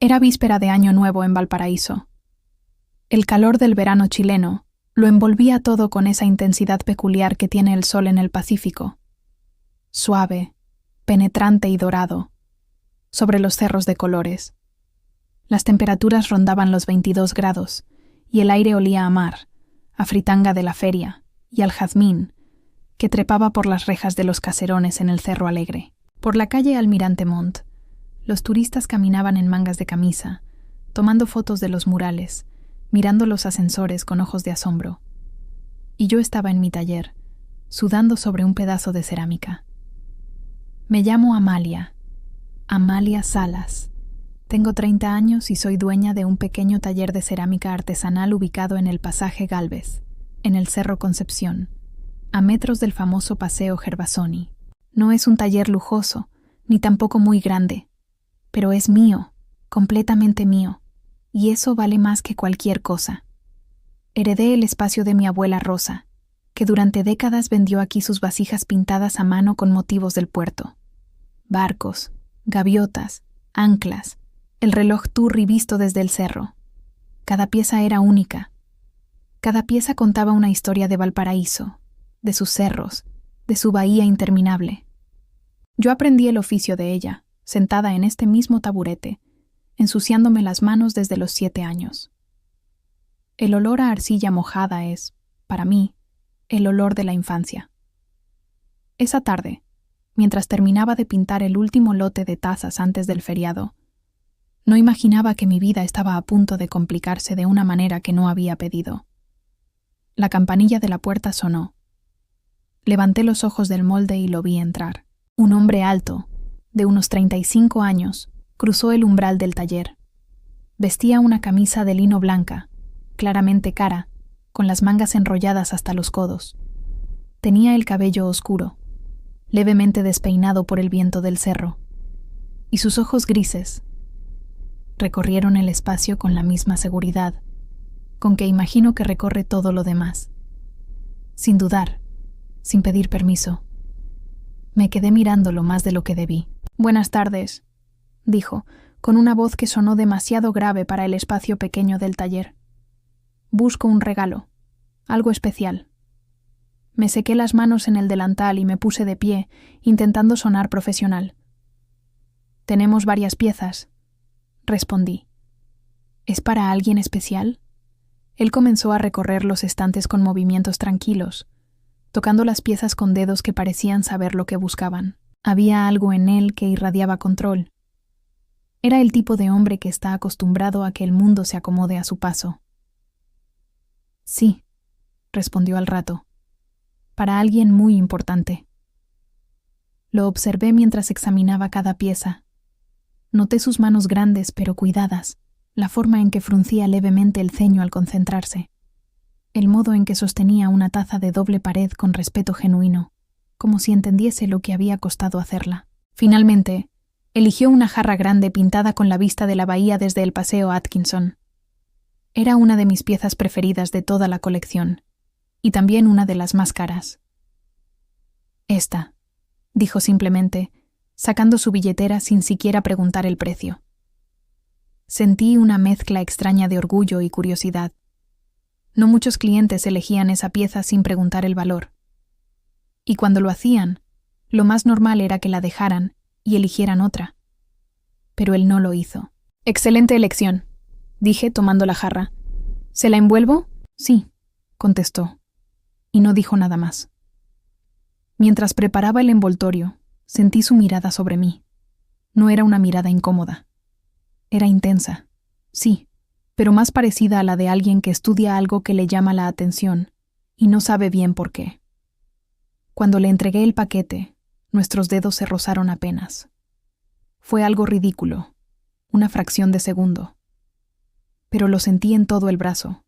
Era víspera de Año Nuevo en Valparaíso. El calor del verano chileno lo envolvía todo con esa intensidad peculiar que tiene el sol en el Pacífico. Suave, penetrante y dorado, sobre los cerros de colores. Las temperaturas rondaban los 22 grados y el aire olía a mar, a fritanga de la feria y al jazmín que trepaba por las rejas de los caserones en el Cerro Alegre. Por la calle Almirante Montt, los turistas caminaban en mangas de camisa, tomando fotos de los murales, mirando los ascensores con ojos de asombro. Y yo estaba en mi taller, sudando sobre un pedazo de cerámica. Me llamo Amalia Salas. Tengo 30 años y soy dueña de un pequeño taller de cerámica artesanal ubicado en el Pasaje Gálvez, en el Cerro Concepción, a metros del famoso Paseo Gervasoni. No es un taller lujoso, ni tampoco muy grande, pero es mío, completamente mío, y eso vale más que cualquier cosa. Heredé el espacio de mi abuela Rosa, que durante décadas vendió aquí sus vasijas pintadas a mano con motivos del puerto. Barcos, gaviotas, anclas, el reloj Turri visto desde el cerro. Cada pieza era única. Cada pieza contaba una historia de Valparaíso, de sus cerros, de su bahía interminable. Yo aprendí el oficio de ella, sentada en este mismo taburete, ensuciándome las manos desde los 7 años. El olor a arcilla mojada es, para mí, el olor de la infancia. Esa tarde, mientras terminaba de pintar el último lote de tazas antes del feriado, no imaginaba que mi vida estaba a punto de complicarse de una manera que no había pedido. La campanilla de la puerta sonó. Levanté los ojos del molde y lo vi entrar. Un hombre alto, de unos 35 años, cruzó el umbral del taller. Vestía una camisa de lino blanca, claramente cara, con las mangas enrolladas hasta los codos. Tenía el cabello oscuro, levemente despeinado por el viento del cerro, y sus ojos grises recorrieron el espacio con la misma seguridad, con que imagino que recorre todo lo demás. Sin dudar, sin pedir permiso. Me quedé mirándolo más de lo que debí. «Buenas tardes», dijo, con una voz que sonó demasiado grave para el espacio pequeño del taller. «Busco un regalo, algo especial». Me sequé las manos en el delantal y me puse de pie, intentando sonar profesional. «Tenemos varias piezas», respondí. «¿Es para alguien especial?» Él comenzó a recorrer los estantes con movimientos tranquilos, tocando las piezas con dedos que parecían saber lo que buscaban. Había algo en él que irradiaba control. Era el tipo de hombre que está acostumbrado a que el mundo se acomode a su paso. «Sí», respondió al rato, «para alguien muy importante». Lo observé mientras examinaba cada pieza. Noté sus manos grandes pero cuidadas, la forma en que fruncía levemente el ceño al concentrarse, el modo en que sostenía una taza de doble pared con respeto genuino, como si entendiese lo que había costado hacerla. Finalmente, eligió una jarra grande pintada con la vista de la bahía desde el Paseo Atkinson. Era una de mis piezas preferidas de toda la colección, y también una de las más caras. «Esta», dijo simplemente, sacando su billetera sin siquiera preguntar el precio. Sentí una mezcla extraña de orgullo y curiosidad. No muchos clientes elegían esa pieza sin preguntar el valor. Y cuando lo hacían, lo más normal era que la dejaran y eligieran otra. Pero él no lo hizo. «Excelente elección», dije tomando la jarra. «¿Se la envuelvo?» «Sí», contestó, y no dijo nada más. Mientras preparaba el envoltorio, sentí su mirada sobre mí. No era una mirada incómoda. Era intensa, sí, pero más parecida a la de alguien que estudia algo que le llama la atención y no sabe bien por qué. Cuando le entregué el paquete, nuestros dedos se rozaron apenas. Fue algo ridículo, una fracción de segundo. Pero lo sentí en todo el brazo,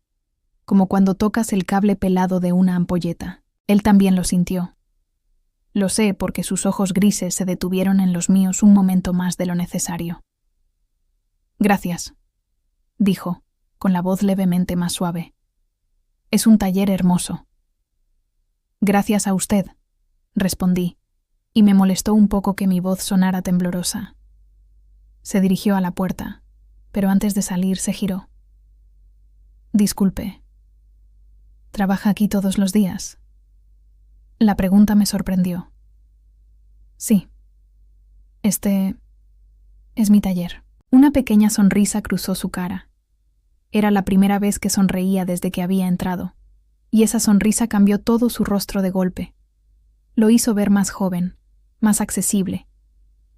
como cuando tocas el cable pelado de una ampolleta. Él también lo sintió. Lo sé porque sus ojos grises se detuvieron en los míos un momento más de lo necesario. «Gracias», dijo, con la voz levemente más suave. «Es un taller hermoso». «Gracias a usted», respondí, y me molestó un poco que mi voz sonara temblorosa. Se dirigió a la puerta, pero antes de salir se giró. Disculpe. ¿Trabaja aquí todos los días? La pregunta me sorprendió. Sí. Este es mi taller. Una pequeña sonrisa cruzó su cara. Era la primera vez que sonreía desde que había entrado, y esa sonrisa cambió todo su rostro de golpe. Lo hizo ver más joven, más accesible,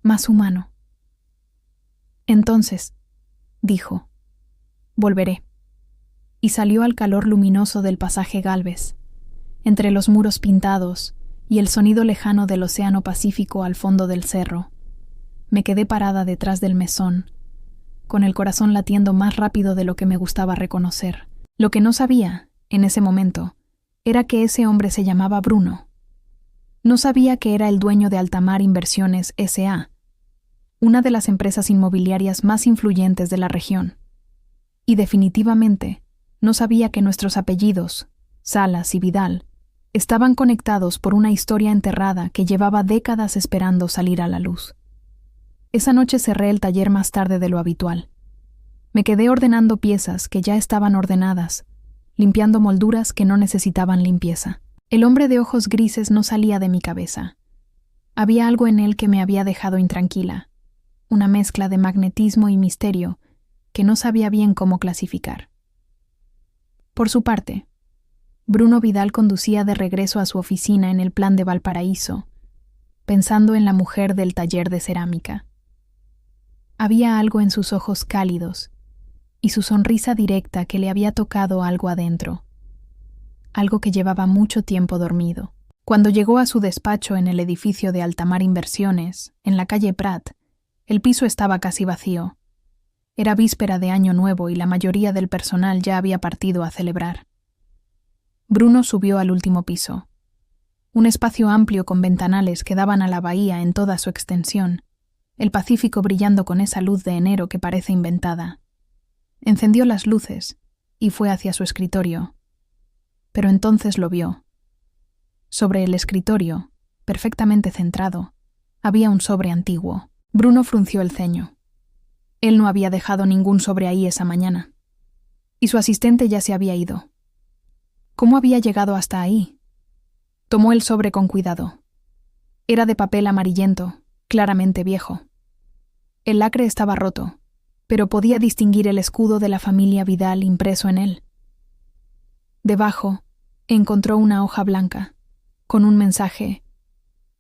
más humano. Entonces, dijo, volveré. Y salió al calor luminoso del pasaje Gálvez, entre los muros pintados y el sonido lejano del océano Pacífico al fondo del cerro. Me quedé parada detrás del mesón, con el corazón latiendo más rápido de lo que me gustaba reconocer. Lo que no sabía, en ese momento, era que ese hombre se llamaba Bruno. No sabía que era el dueño de Altamar Inversiones S.A., una de las empresas inmobiliarias más influyentes de la región. Y definitivamente, no sabía que nuestros apellidos, Salas y Vidal, estaban conectados por una historia enterrada que llevaba décadas esperando salir a la luz. Esa noche cerré el taller más tarde de lo habitual. Me quedé ordenando piezas que ya estaban ordenadas, limpiando molduras que no necesitaban limpieza. El hombre de ojos grises no salía de mi cabeza. Había algo en él que me había dejado intranquila, una mezcla de magnetismo y misterio que no sabía bien cómo clasificar. Por su parte, Bruno Vidal conducía de regreso a su oficina en el Plan de Valparaíso, pensando en la mujer del taller de cerámica. Había algo en sus ojos cálidos y su sonrisa directa que le había tocado algo adentro, algo que llevaba mucho tiempo dormido. Cuando llegó a su despacho en el edificio de Altamar Inversiones, en la calle Prat, el piso estaba casi vacío. Era víspera de Año Nuevo y la mayoría del personal ya había partido a celebrar. Bruno subió al último piso. Un espacio amplio con ventanales que daban a la bahía en toda su extensión, el Pacífico brillando con esa luz de enero que parece inventada. Encendió las luces y fue hacia su escritorio. Pero entonces lo vio. Sobre el escritorio, perfectamente centrado, había un sobre antiguo. Bruno frunció el ceño. Él no había dejado ningún sobre ahí esa mañana. Y su asistente ya se había ido. ¿Cómo había llegado hasta ahí? Tomó el sobre con cuidado. Era de papel amarillento, claramente viejo. El lacre estaba roto, pero podía distinguir el escudo de la familia Vidal impreso en él. Debajo, encontró una hoja blanca, con un mensaje,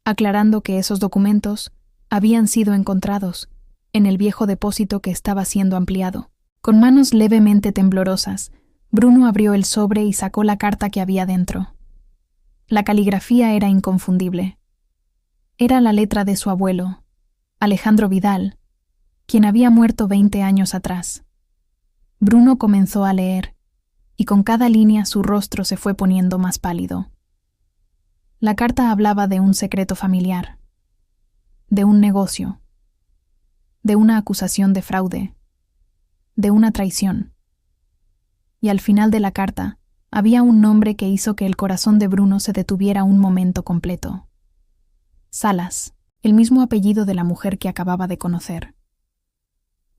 aclarando que esos documentos habían sido encontrados en el viejo depósito que estaba siendo ampliado. Con manos levemente temblorosas, Bruno abrió el sobre y sacó la carta que había dentro. La caligrafía era inconfundible. Era la letra de su abuelo, Alejandro Vidal, quien había muerto 20 años atrás. Bruno comenzó a leer, y con cada línea su rostro se fue poniendo más pálido. La carta hablaba de un secreto familiar, de un negocio, de una acusación de fraude, de una traición. Y al final de la carta había un nombre que hizo que el corazón de Bruno se detuviera un momento completo. Salas, el mismo apellido de la mujer que acababa de conocer.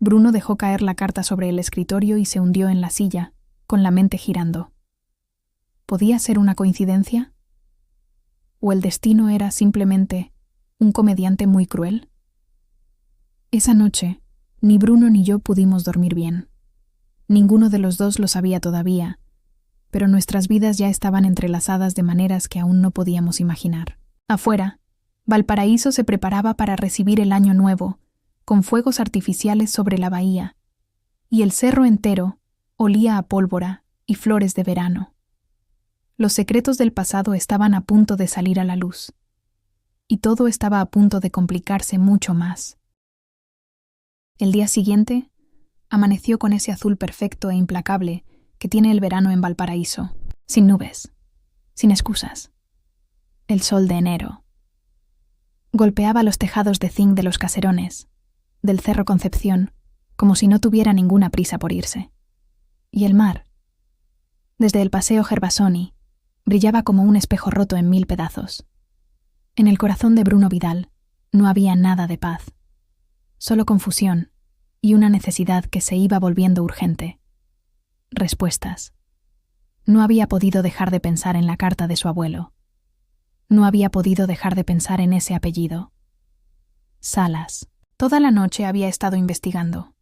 Bruno dejó caer la carta sobre el escritorio y se hundió en la silla, con la mente girando. ¿Podía ser una coincidencia? ¿O el destino era simplemente un comediante muy cruel? Esa noche, ni Bruno ni yo pudimos dormir bien. Ninguno de los dos lo sabía todavía, pero nuestras vidas ya estaban entrelazadas de maneras que aún no podíamos imaginar. Afuera, Valparaíso se preparaba para recibir el Año Nuevo, con fuegos artificiales sobre la bahía, y el cerro entero olía a pólvora y flores de verano. Los secretos del pasado estaban a punto de salir a la luz, y todo estaba a punto de complicarse mucho más. El día siguiente, amaneció con ese azul perfecto e implacable que tiene el verano en Valparaíso, sin nubes, sin excusas. El sol de enero. Golpeaba los tejados de zinc de los caserones, del Cerro Concepción, como si no tuviera ninguna prisa por irse. Y el mar, desde el Paseo Gervasoni, brillaba como un espejo roto en 1000 pedazos. En el corazón de Bruno Vidal no había nada de paz, solo confusión, y una necesidad que se iba volviendo urgente. Respuestas. No había podido dejar de pensar en la carta de su abuelo. No había podido dejar de pensar en ese apellido. Salas. Toda la noche había estado investigando,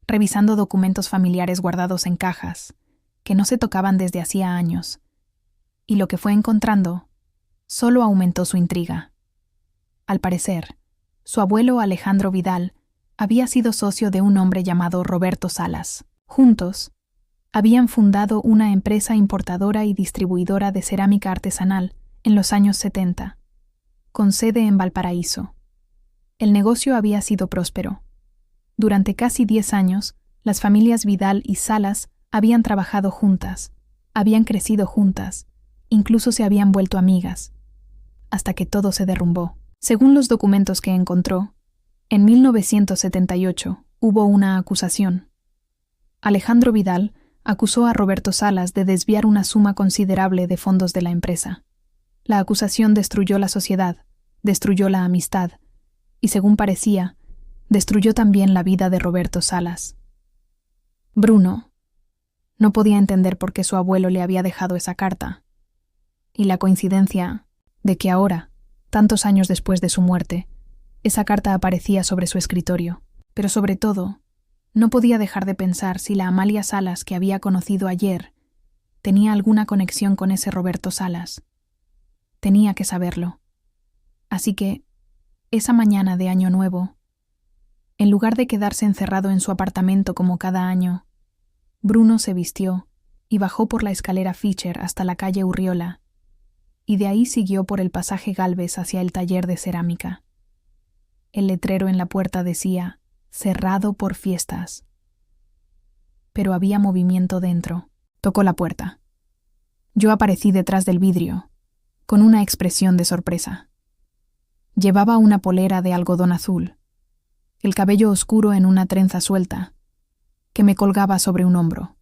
revisando documentos familiares guardados en cajas, que no se tocaban desde hacía años, y lo que fue encontrando solo aumentó su intriga. Al parecer, su abuelo Alejandro Vidal había sido socio de un hombre llamado Roberto Salas. Juntos, habían fundado una empresa importadora y distribuidora de cerámica artesanal en los años 70, con sede en Valparaíso. El negocio había sido próspero. Durante casi 10 años, las familias Vidal y Salas habían trabajado juntas, habían crecido juntas, incluso se habían vuelto amigas, hasta que todo se derrumbó. Según los documentos que encontró, en 1978 hubo una acusación. Alejandro Vidal acusó a Roberto Salas de desviar una suma considerable de fondos de la empresa. La acusación destruyó la sociedad, destruyó la amistad, y según parecía, destruyó también la vida de Roberto Salas. Bruno no podía entender por qué su abuelo le había dejado esa carta, y la coincidencia de que ahora, tantos años después de su muerte, esa carta aparecía sobre su escritorio. Pero sobre todo, no podía dejar de pensar si la Amalia Salas que había conocido ayer tenía alguna conexión con ese Roberto Salas. Tenía que saberlo. Así que, esa mañana de Año Nuevo, en lugar de quedarse encerrado en su apartamento como cada año, Bruno se vistió y bajó por la escalera Fischer hasta la calle Urriola, y de ahí siguió por el pasaje Gálvez hacia el taller de cerámica. El letrero en la puerta decía: cerrado por fiestas. Pero había movimiento dentro. Tocó la puerta. Yo aparecí detrás del vidrio, con una expresión de sorpresa. Llevaba una polera de algodón azul, el cabello oscuro en una trenza suelta, que me colgaba sobre un hombro.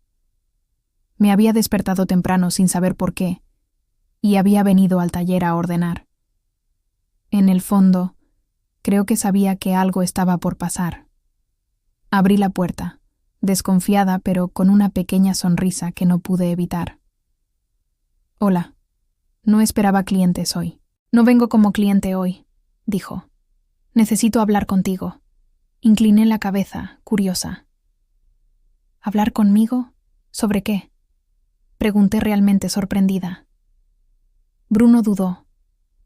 Me había despertado temprano sin saber por qué, y había venido al taller a ordenar. En el fondo, creo que sabía que algo estaba por pasar. Abrí la puerta, desconfiada pero con una pequeña sonrisa que no pude evitar. Hola, no esperaba clientes hoy. No vengo como cliente hoy, dijo. Necesito hablar contigo. Incliné la cabeza, curiosa. ¿Hablar conmigo? ¿Sobre qué? Pregunté realmente sorprendida. Bruno dudó.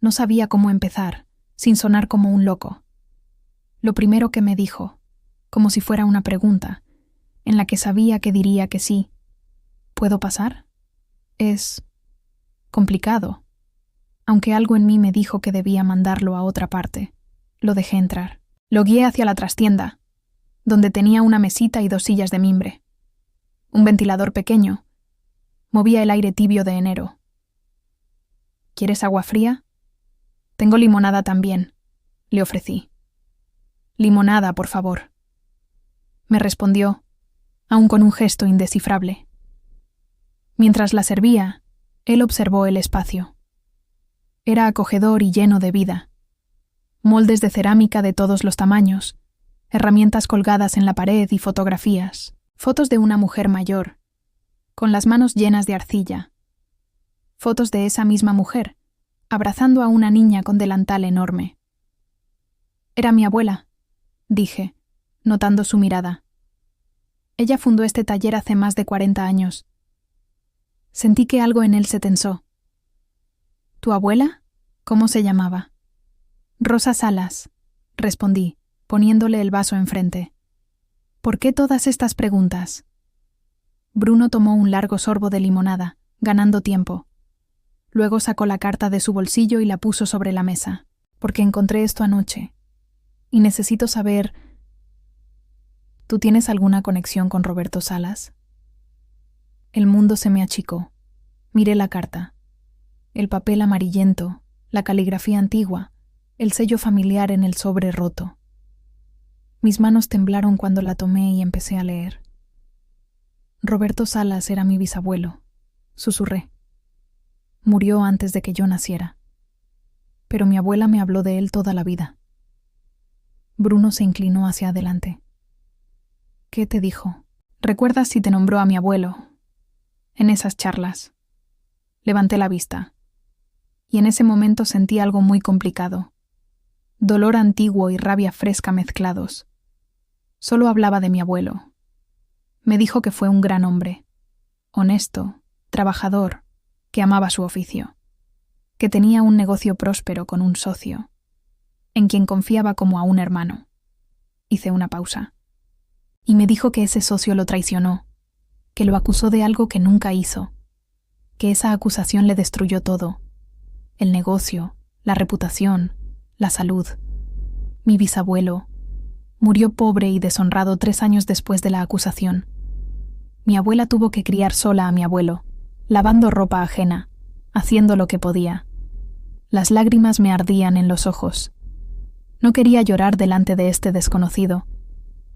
No sabía cómo empezar, sin sonar como un loco. Lo primero que me dijo, como si fuera una pregunta, en la que sabía que diría que sí. ¿Puedo pasar? Es complicado. Aunque algo en mí me dijo que debía mandarlo a otra parte, lo dejé entrar. Lo guié hacia la trastienda, donde tenía una mesita y 2 sillas de mimbre. Un ventilador pequeño. Movía el aire tibio de enero. ¿Quieres agua fría? Tengo limonada también, le ofrecí. Limonada, por favor. Me respondió, aún con un gesto indescifrable. Mientras la servía, él observó el espacio. Era acogedor y lleno de vida. Moldes de cerámica de todos los tamaños, herramientas colgadas en la pared y fotografías, fotos de una mujer mayor, con las manos llenas de arcilla. Fotos de esa misma mujer, abrazando a una niña con delantal enorme. Era mi abuela, dije, notando su mirada. Ella fundó este taller hace más de 40 años. Sentí que algo en él se tensó. ¿Tu abuela? ¿Cómo se llamaba? Rosa Salas, respondí, poniéndole el vaso enfrente. ¿Por qué todas estas preguntas? Bruno tomó un largo sorbo de limonada, ganando tiempo. Luego sacó la carta de su bolsillo y la puso sobre la mesa. Porque encontré esto anoche. Y necesito saber... ¿Tú tienes alguna conexión con Roberto Salas? El mundo se me achicó. Miré la carta. El papel amarillento, la caligrafía antigua, el sello familiar en el sobre roto. Mis manos temblaron cuando la tomé y empecé a leer. Roberto Salas era mi bisabuelo, susurré. Murió antes de que yo naciera. Pero mi abuela me habló de él toda la vida. Bruno se inclinó hacia adelante. ¿Qué te dijo? ¿Recuerdas si te nombró a mi abuelo? En esas charlas. Levanté la vista. Y en ese momento sentí algo muy complicado. Dolor antiguo y rabia fresca mezclados. Solo hablaba de mi abuelo. Me dijo que fue un gran hombre, honesto, trabajador, que amaba su oficio, que tenía un negocio próspero con un socio, en quien confiaba como a un hermano. Hice una pausa. Y me dijo que ese socio lo traicionó, que lo acusó de algo que nunca hizo, que esa acusación le destruyó todo: el negocio, la reputación, la salud. Mi bisabuelo murió pobre y deshonrado 3 años después de la acusación. Mi abuela tuvo que criar sola a mi abuelo, lavando ropa ajena, haciendo lo que podía. Las lágrimas me ardían en los ojos. No quería llorar delante de este desconocido,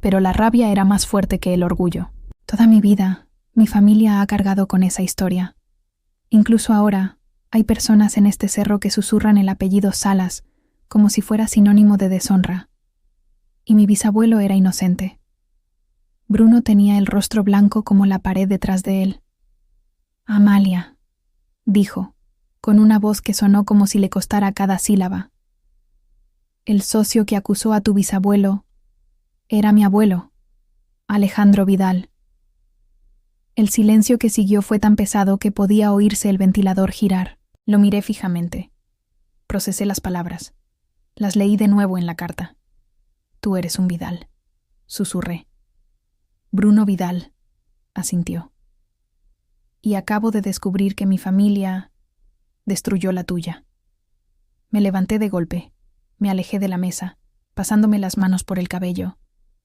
pero la rabia era más fuerte que el orgullo. Toda mi vida, mi familia ha cargado con esa historia. Incluso ahora, hay personas en este cerro que susurran el apellido Salas como si fuera sinónimo de deshonra. Y mi bisabuelo era inocente. Bruno tenía el rostro blanco como la pared detrás de él. Amalia, dijo, con una voz que sonó como si le costara cada sílaba. El socio que acusó a tu bisabuelo era mi abuelo, Alejandro Vidal. El silencio que siguió fue tan pesado que podía oírse el ventilador girar. Lo miré fijamente. Procesé las palabras. Las leí de nuevo en la carta. Tú eres un Vidal, susurré. Bruno Vidal, asintió. Y acabo de descubrir que mi familia destruyó la tuya. Me levanté de golpe, me alejé de la mesa, pasándome las manos por el cabello,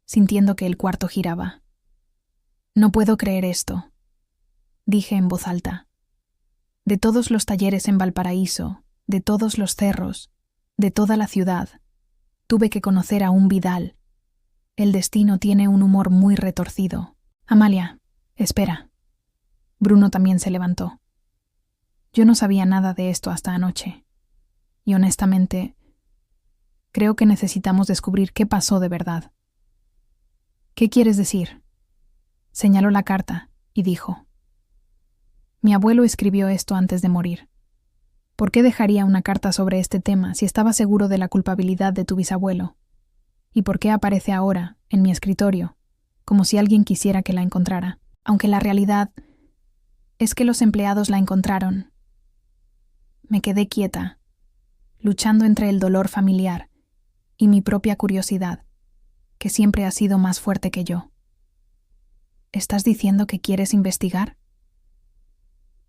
sintiendo que el cuarto giraba. No puedo creer esto, dije en voz alta. De todos los talleres en Valparaíso, de todos los cerros, de toda la ciudad, tuve que conocer a un Vidal. El destino tiene un humor muy retorcido. Amalia, espera. Bruno también se levantó. Yo no sabía nada de esto hasta anoche. Y honestamente, creo que necesitamos descubrir qué pasó de verdad. ¿Qué quieres decir? Señaló la carta y dijo: Mi abuelo escribió esto antes de morir. ¿Por qué dejaría una carta sobre este tema si estaba seguro de la culpabilidad de tu bisabuelo? ¿Y por qué aparece ahora, en mi escritorio, como si alguien quisiera que la encontrara? Aunque la realidad es que los empleados la encontraron. Me quedé quieta, luchando entre el dolor familiar y mi propia curiosidad, que siempre ha sido más fuerte que yo. ¿Estás diciendo que quieres investigar?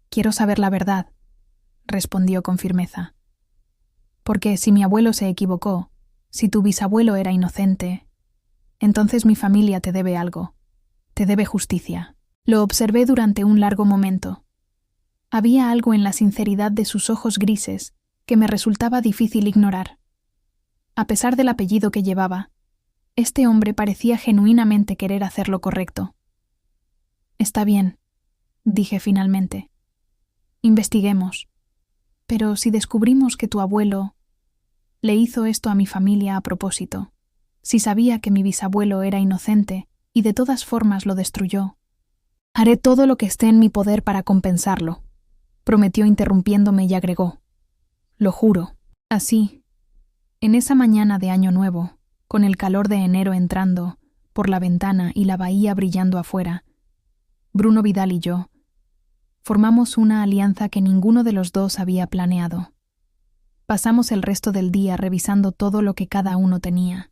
Quiero saber la verdad, respondió con firmeza. Porque si mi abuelo se equivocó, si tu bisabuelo era inocente, entonces mi familia te debe algo, te debe justicia. Lo observé durante un largo momento. Había algo en la sinceridad de sus ojos grises que me resultaba difícil ignorar. A pesar del apellido que llevaba, este hombre parecía genuinamente querer hacer lo correcto. Está bien, dije finalmente. Investiguemos. Pero si descubrimos que tu abuelo le hizo esto a mi familia a propósito, si sabía que mi bisabuelo era inocente y de todas formas lo destruyó, haré todo lo que esté en mi poder para compensarlo, prometió interrumpiéndome y agregó. Lo juro. Así, en esa mañana de Año Nuevo, con el calor de enero entrando por la ventana y la bahía brillando afuera, Bruno Vidal y yo formamos una alianza que ninguno de los dos había planeado. Pasamos el resto del día revisando todo lo que cada uno tenía.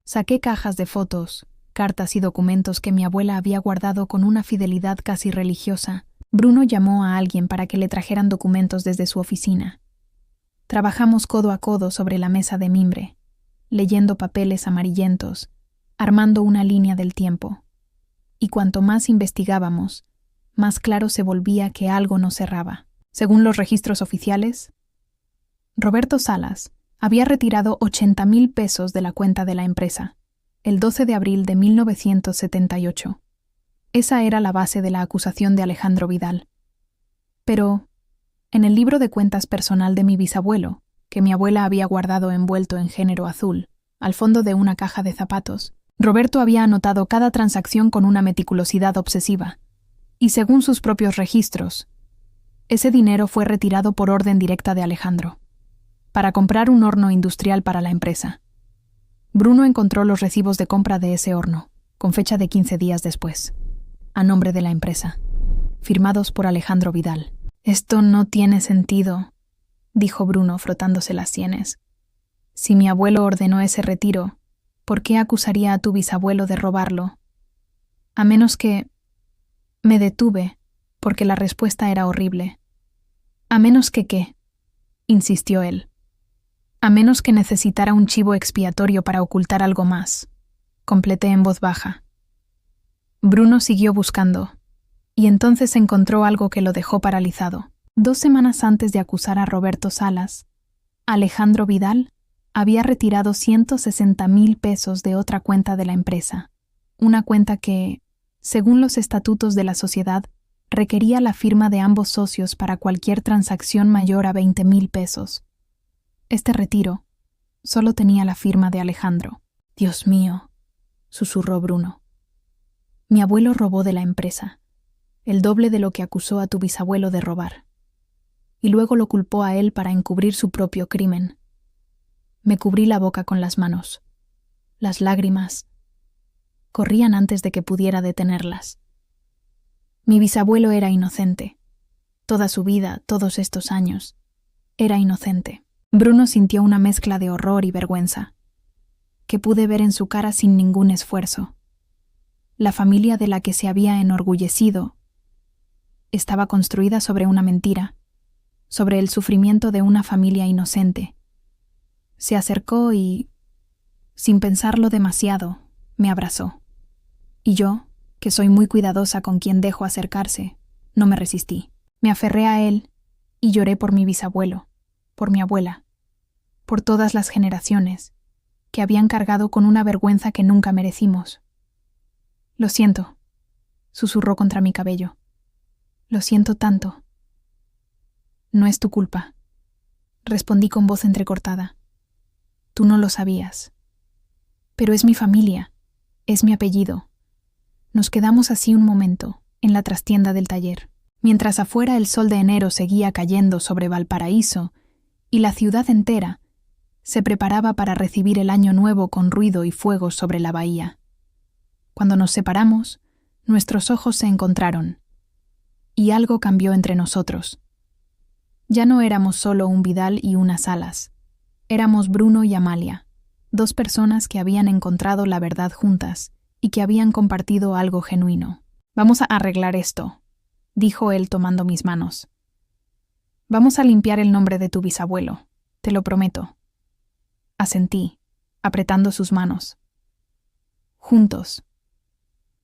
Saqué cajas de fotos, cartas y documentos que mi abuela había guardado con una fidelidad casi religiosa. Bruno llamó a alguien para que le trajeran documentos desde su oficina. Trabajamos codo a codo sobre la mesa de mimbre, leyendo papeles amarillentos, armando una línea del tiempo. Y cuanto más investigábamos, más claro se volvía que algo no cerraba. Según los registros oficiales, Roberto Salas había retirado 80,000 pesos de la cuenta de la empresa, el 12 de abril de 1978. Esa era la base de la acusación de Alejandro Vidal. Pero, en el libro de cuentas personal de mi bisabuelo, que mi abuela había guardado envuelto en género azul, al fondo de una caja de zapatos, Roberto había anotado cada transacción con una meticulosidad obsesiva, y según sus propios registros, ese dinero fue retirado por orden directa de Alejandro, para comprar un horno industrial para la empresa. Bruno encontró los recibos de compra de ese horno, con fecha de 15 días después, a nombre de la empresa, firmados por Alejandro Vidal. «Esto no tiene sentido», dijo Bruno frotándose las sienes. «Si mi abuelo ordenó ese retiro, ¿por qué acusaría a tu bisabuelo de robarlo? A menos que...» Me detuve, porque la respuesta era horrible. «¿A menos que qué?», insistió él. «A menos que necesitara un chivo expiatorio para ocultar algo más», completé en voz baja. Bruno siguió buscando, y entonces encontró algo que lo dejó paralizado. 2 semanas antes de acusar a Roberto Salas, Alejandro Vidal había retirado 160,000 pesos de otra cuenta de la empresa, una cuenta que, según los estatutos de la sociedad, requería la firma de ambos socios para cualquier transacción mayor a 20,000 pesos. Este retiro solo tenía la firma de Alejandro. «Dios mío», susurró Bruno. «Mi abuelo robó de la empresa, el doble de lo que acusó a tu bisabuelo de robar. Y luego lo culpó a él para encubrir su propio crimen». Me cubrí la boca con las manos. Las lágrimas corrían antes de que pudiera detenerlas. Mi bisabuelo era inocente. Toda su vida, todos estos años, era inocente. Bruno sintió una mezcla de horror y vergüenza, que pude ver en su cara sin ningún esfuerzo. La familia de la que se había enorgullecido estaba construida sobre una mentira, sobre el sufrimiento de una familia inocente. Se acercó y, sin pensarlo demasiado, me abrazó. Y yo, que soy muy cuidadosa con quien dejo acercarse, no me resistí. Me aferré a él y lloré por mi bisabuelo, por mi abuela, por todas las generaciones, que habían cargado con una vergüenza que nunca merecimos. «Lo siento», susurró contra mi cabello. «Lo siento tanto». «No es tu culpa», respondí con voz entrecortada. «Tú no lo sabías. Pero es mi familia, es mi apellido». Nos quedamos así un momento, en la trastienda del taller, mientras afuera el sol de enero seguía cayendo sobre Valparaíso y la ciudad entera se preparaba para recibir el año nuevo con ruido y fuego sobre la bahía. Cuando nos separamos, nuestros ojos se encontraron, y algo cambió entre nosotros. Ya no éramos solo un Vidal y unas Salas. Éramos Bruno y Amalia, 2 personas que habían encontrado la verdad juntas y que habían compartido algo genuino. «Vamos a arreglar esto», dijo él tomando mis manos. «Vamos a limpiar el nombre de tu bisabuelo, te lo prometo». Asentí, apretando sus manos. Juntos.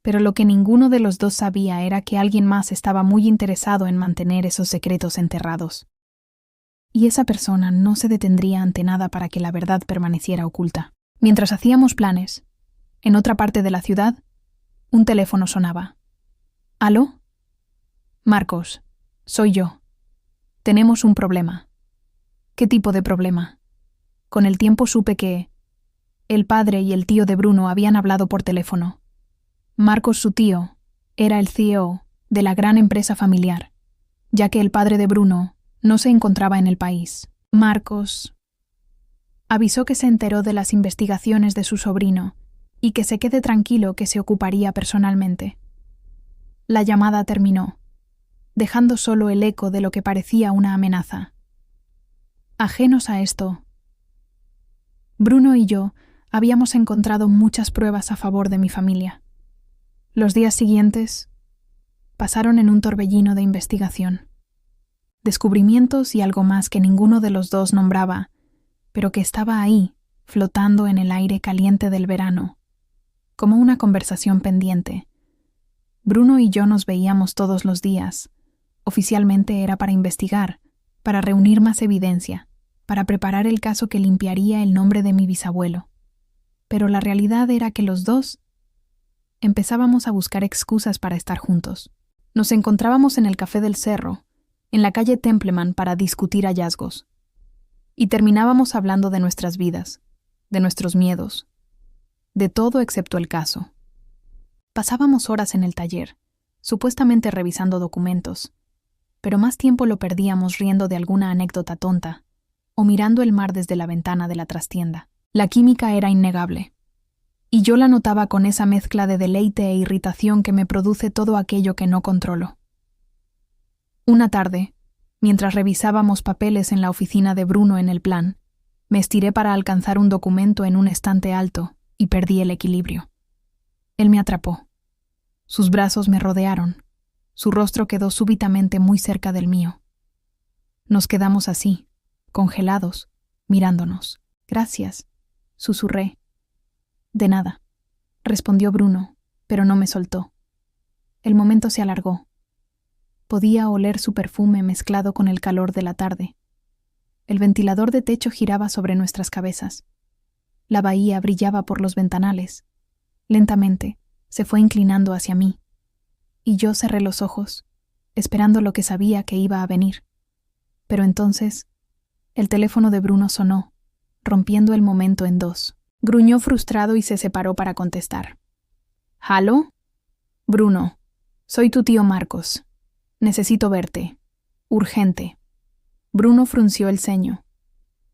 Pero lo que ninguno de los dos sabía era que alguien más estaba muy interesado en mantener esos secretos enterrados. Y esa persona no se detendría ante nada para que la verdad permaneciera oculta. Mientras hacíamos planes, en otra parte de la ciudad, un teléfono sonaba. «¿Aló?» «Marcos, soy yo. Tenemos un problema». «¿Qué tipo de problema?» Con el tiempo supe que el padre y el tío de Bruno habían hablado por teléfono. Marcos, su tío, era el CEO de la gran empresa familiar, ya que el padre de Bruno no se encontraba en el país. Marcos avisó que se enteró de las investigaciones de su sobrino y que se quede tranquilo, que se ocuparía personalmente. La llamada terminó, dejando solo el eco de lo que parecía una amenaza. Ajenos a esto, Bruno y yo habíamos encontrado muchas pruebas a favor de mi familia. Los días siguientes pasaron en un torbellino de investigación. Descubrimientos y algo más que ninguno de los dos nombraba, pero que estaba ahí, flotando en el aire caliente del verano, como una conversación pendiente. Bruno y yo nos veíamos todos los días. Oficialmente era para investigar, para reunir más evidencia, para preparar el caso que limpiaría el nombre de mi bisabuelo. Pero la realidad era que los dos empezábamos a buscar excusas para estar juntos. Nos encontrábamos en el Café del Cerro, en la calle Templeman, para discutir hallazgos. Y terminábamos hablando de nuestras vidas, de nuestros miedos. De todo excepto el caso. Pasábamos horas en el taller, supuestamente revisando documentos, pero más tiempo lo perdíamos riendo de alguna anécdota tonta o mirando el mar desde la ventana de la trastienda. La química era innegable, y yo la notaba con esa mezcla de deleite e irritación que me produce todo aquello que no controlo. Una tarde, mientras revisábamos papeles en la oficina de Bruno en el plan, me estiré para alcanzar un documento en un estante alto y perdí el equilibrio. Él me atrapó. Sus brazos me rodearon. Su rostro quedó súbitamente muy cerca del mío. Nos quedamos así, congelados, mirándonos. «Gracias», susurré. «De nada», respondió Bruno, pero no me soltó. El momento se alargó. Podía oler su perfume mezclado con el calor de la tarde. El ventilador de techo giraba sobre nuestras cabezas. La bahía brillaba por los ventanales. Lentamente, se fue inclinando hacia mí, y yo cerré los ojos, esperando lo que sabía que iba a venir. Pero entonces, el teléfono de Bruno sonó, rompiendo el momento en dos. Gruñó frustrado y se separó para contestar. «¿Halo?» «Bruno, soy tu tío Marcos. Necesito verte. Urgente». Bruno frunció el ceño.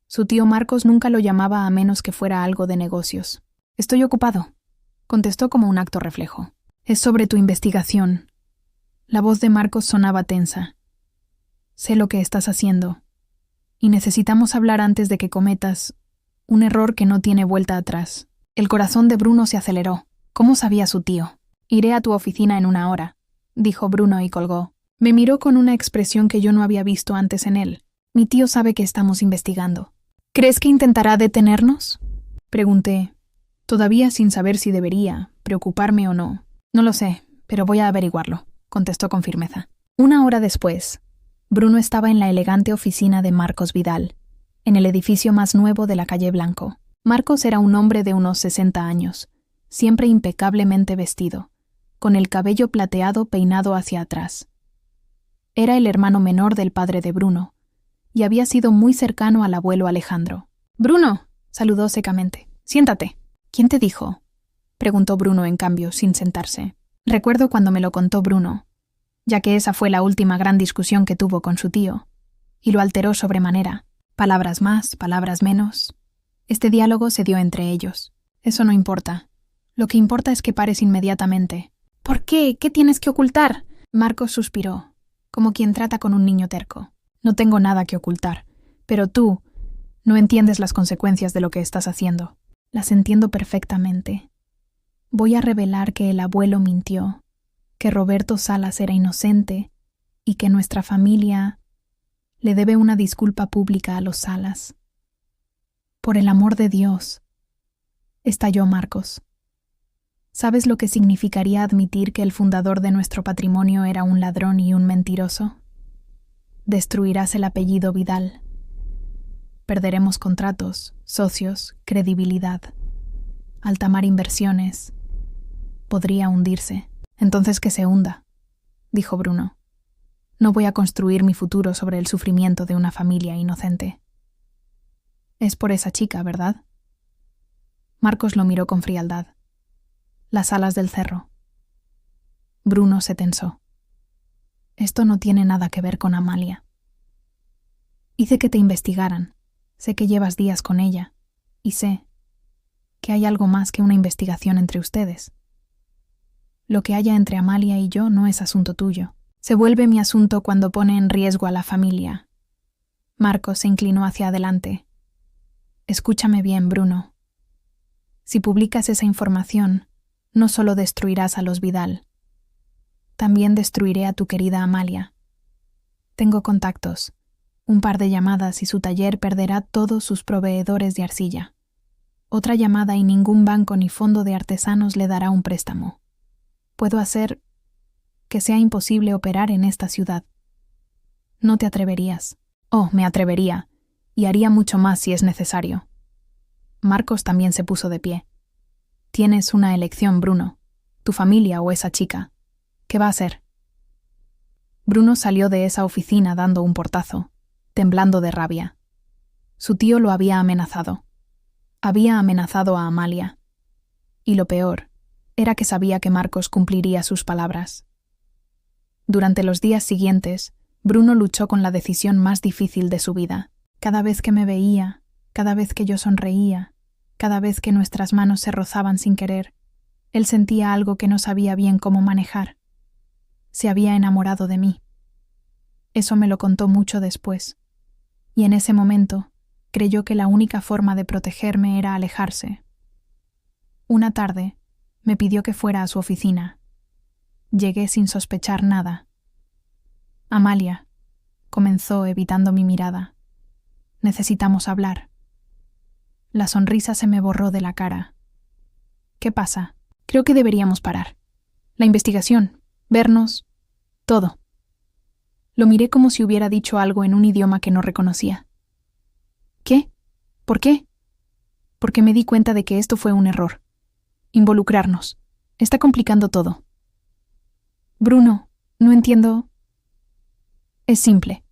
Su tío Marcos nunca lo llamaba a menos que fuera algo de negocios. «Estoy ocupado», contestó como un acto reflejo. «Es sobre tu investigación». La voz de Marcos sonaba tensa. «Sé lo que estás haciendo, y necesitamos hablar antes de que cometas un error que no tiene vuelta atrás». El corazón de Bruno se aceleró. ¿Cómo sabía su tío? «Iré a tu oficina en 1 hora», dijo Bruno y colgó. Me miró con una expresión que yo no había visto antes en él. «Mi tío sabe que estamos investigando». «¿Crees que intentará detenernos?», pregunté, todavía sin saber si debería preocuparme o no. «No lo sé, pero voy a averiguarlo», contestó con firmeza. 1 hora después, Bruno estaba en la elegante oficina de Marcos Vidal, en el edificio más nuevo de la calle Blanco. Marcos era un hombre de unos 60 años, siempre impecablemente vestido, con el cabello plateado peinado hacia atrás. Era el hermano menor del padre de Bruno, y había sido muy cercano al abuelo Alejandro. «Bruno», saludó secamente. «Siéntate». «¿Quién te dijo?», preguntó Bruno en cambio, sin sentarse. Recuerdo cuando me lo contó Bruno, ya que esa fue la última gran discusión que tuvo con su tío, y lo alteró sobremanera. Palabras más, palabras menos. Este diálogo se dio entre ellos. «Eso no importa. Lo que importa es que pares inmediatamente». «¿Por qué? ¿Qué tienes que ocultar?». Marcos suspiró, como quien trata con un niño terco. «No tengo nada que ocultar, pero tú no entiendes las consecuencias de lo que estás haciendo». «Las entiendo perfectamente. Voy a revelar que el abuelo mintió, que Roberto Salas era inocente y que nuestra familia le debe una disculpa pública a los Salas». «Por el amor de Dios», estalló Marcos. «¿Sabes lo que significaría admitir que el fundador de nuestro patrimonio era un ladrón y un mentiroso? Destruirás el apellido Vidal. Perderemos contratos, socios, credibilidad. Altamar Inversiones podría hundirse». «Entonces que se hunda», dijo Bruno. «No voy a construir mi futuro sobre el sufrimiento de una familia inocente». «Es por esa chica, ¿verdad?». Marcos lo miró con frialdad. «Las alas del cerro». Bruno se tensó. «Esto no tiene nada que ver con Amalia. Hice que te investigaran. Sé que llevas días con ella. Y sé que hay algo más que una investigación entre ustedes. Lo que haya entre Amalia y yo no es asunto tuyo. Se vuelve mi asunto cuando pone en riesgo a la familia». Marcos se inclinó hacia adelante. «Escúchame bien, Bruno. Si publicas esa información, no solo destruirás a los Vidal, también destruiré a tu querida Amalia. Tengo contactos, un par de llamadas y su taller perderá todos sus proveedores de arcilla. Otra llamada y ningún banco ni fondo de artesanos le dará un préstamo. Puedo hacer que sea imposible operar en esta ciudad. No te atreverías». «Oh, me atrevería, y haría mucho más si es necesario». Marcos también se puso de pie. «Tienes una elección, Bruno. Tu familia o esa chica. ¿Qué va a hacer?». Bruno salió de esa oficina dando un portazo, temblando de rabia. Su tío lo había amenazado. Había amenazado a Amalia. Y lo peor era que sabía que Marcos cumpliría sus palabras. Durante los días siguientes, Bruno luchó con la decisión más difícil de su vida. Cada vez que me veía, cada vez que yo sonreía, cada vez que nuestras manos se rozaban sin querer, él sentía algo que no sabía bien cómo manejar. Se había enamorado de mí. Eso me lo contó mucho después, y en ese momento creyó que la única forma de protegerme era alejarse. Una tarde me pidió que fuera a su oficina. Llegué sin sospechar nada. Amalia, comenzó evitando mi mirada. Necesitamos hablar. La sonrisa se me borró de la cara. ¿Qué pasa? Creo que deberíamos parar. La investigación, vernos, todo. Lo miré como si hubiera dicho algo en un idioma que no reconocía. ¿Qué? ¿Por qué? Porque me di cuenta de que esto fue un error. Involucrarnos. Está complicando todo. Bruno, no entiendo. Es simple.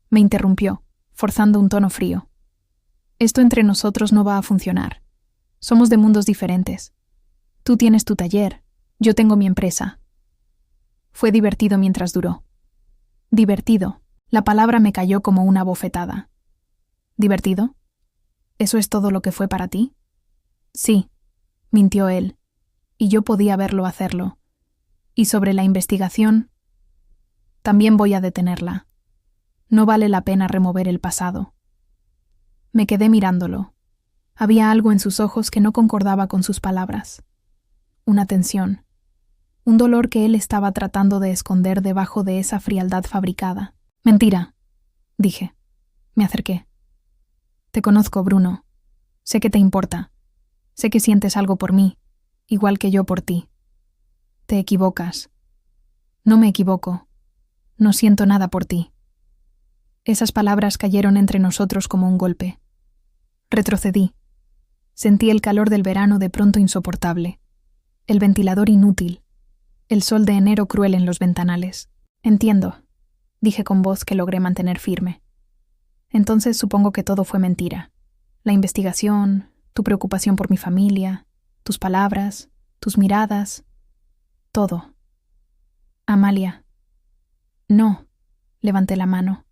Me interrumpió, forzando un tono frío. Esto entre nosotros no va a funcionar. Somos de mundos diferentes. Tú tienes tu taller, yo tengo mi empresa. Fue divertido mientras duró. Divertido. La palabra me cayó como una bofetada. ¿Divertido? ¿Eso es todo lo que fue para ti? Sí, mintió él, y yo podía verlo hacerlo. Y sobre la investigación, también voy a detenerla. No vale la pena remover el pasado. Me quedé mirándolo. Había algo en sus ojos que no concordaba con sus palabras. Una tensión. Un dolor que él estaba tratando de esconder debajo de esa frialdad fabricada. Mentira, dije. Me acerqué. Te conozco, Bruno. Sé que te importa. Sé que sientes algo por mí, igual que yo por ti. Te equivocas. No me equivoco. No siento nada por ti. Esas palabras cayeron entre nosotros como un golpe. Retrocedí. Sentí el calor del verano de pronto insoportable. El ventilador inútil. El sol de enero cruel en los ventanales. Entiendo, dije con voz que logré mantener firme. Entonces supongo que todo fue mentira. La investigación, tu preocupación por mi familia, tus palabras, tus miradas, todo. Amalia. No, levanté la mano.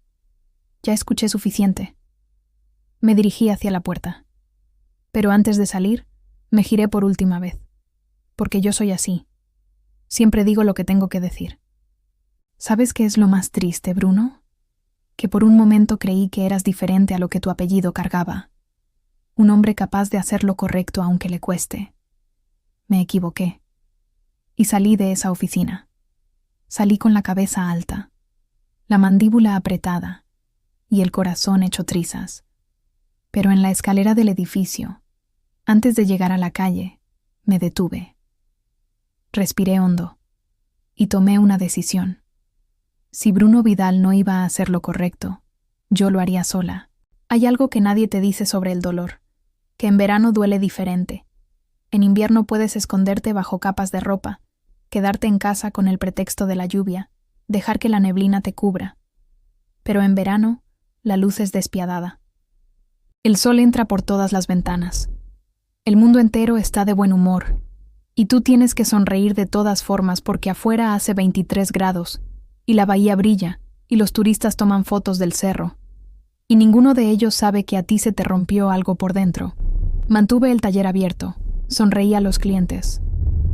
Ya escuché suficiente. Me dirigí hacia la puerta. Pero antes de salir, me giré por última vez. Porque yo soy así. Siempre digo lo que tengo que decir. ¿Sabes qué es lo más triste, Bruno? Que por un momento creí que eras diferente a lo que tu apellido cargaba. Un hombre capaz de hacer lo correcto aunque le cueste. Me equivoqué. Y salí de esa oficina. Salí con la cabeza alta, la mandíbula apretada y el corazón hecho trizas. Pero en la escalera del edificio, antes de llegar a la calle, me detuve. Respiré hondo y tomé una decisión. Si Bruno Vidal no iba a hacer lo correcto, yo lo haría sola. Hay algo que nadie te dice sobre el dolor, que en verano duele diferente. En invierno puedes esconderte bajo capas de ropa, quedarte en casa con el pretexto de la lluvia, dejar que la neblina te cubra. Pero en verano, la luz es despiadada. El sol entra por todas las ventanas. El mundo entero está de buen humor, y tú tienes que sonreír de todas formas porque afuera hace 23 grados, y la bahía brilla, y los turistas toman fotos del cerro. Y ninguno de ellos sabe que a ti se te rompió algo por dentro. Mantuve el taller abierto, sonreí a los clientes.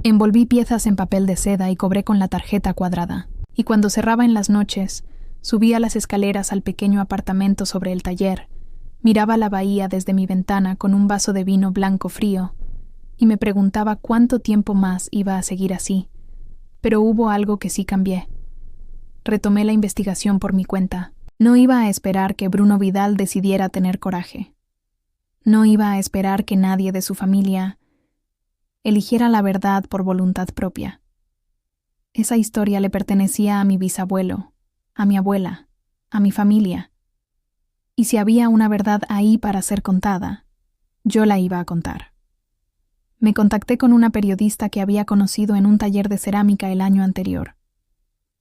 Envolví piezas en papel de seda y cobré con la tarjeta cuadrada. Y cuando cerraba en las noches, subía las escaleras al pequeño apartamento sobre el taller, miraba la bahía desde mi ventana con un vaso de vino blanco frío, y me preguntaba cuánto tiempo más iba a seguir así. Pero hubo algo que sí cambié. Retomé la investigación por mi cuenta. No iba a esperar que Bruno Vidal decidiera tener coraje. No iba a esperar que nadie de su familia eligiera la verdad por voluntad propia. Esa historia le pertenecía a mi bisabuelo, a mi abuela, a mi familia. Y si había una verdad ahí para ser contada, yo la iba a contar. Me contacté con una periodista que había conocido en un taller de cerámica el año anterior.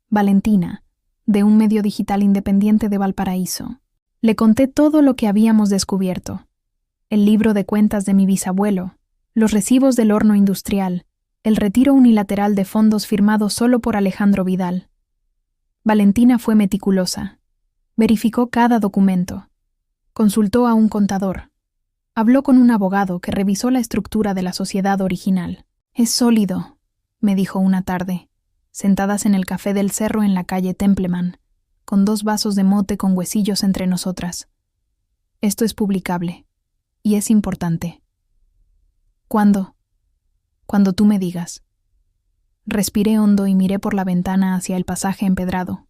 Valentina, de un medio digital independiente de Valparaíso. Le conté todo lo que habíamos descubierto. El libro de cuentas de mi bisabuelo, los recibos del horno industrial, el retiro unilateral de fondos firmado solo por Alejandro Vidal. Valentina fue meticulosa. Verificó cada documento. Consultó a un contador. Habló con un abogado que revisó la estructura de la sociedad original. «Es sólido», me dijo una tarde, sentadas en el café del Cerro en la calle Templeman, con 2 vasos de mote con huesillos entre nosotras. «Esto es publicable. Y es importante». «¿Cuándo?» «Cuando tú me digas». Respiré hondo y miré por la ventana hacia el pasaje empedrado.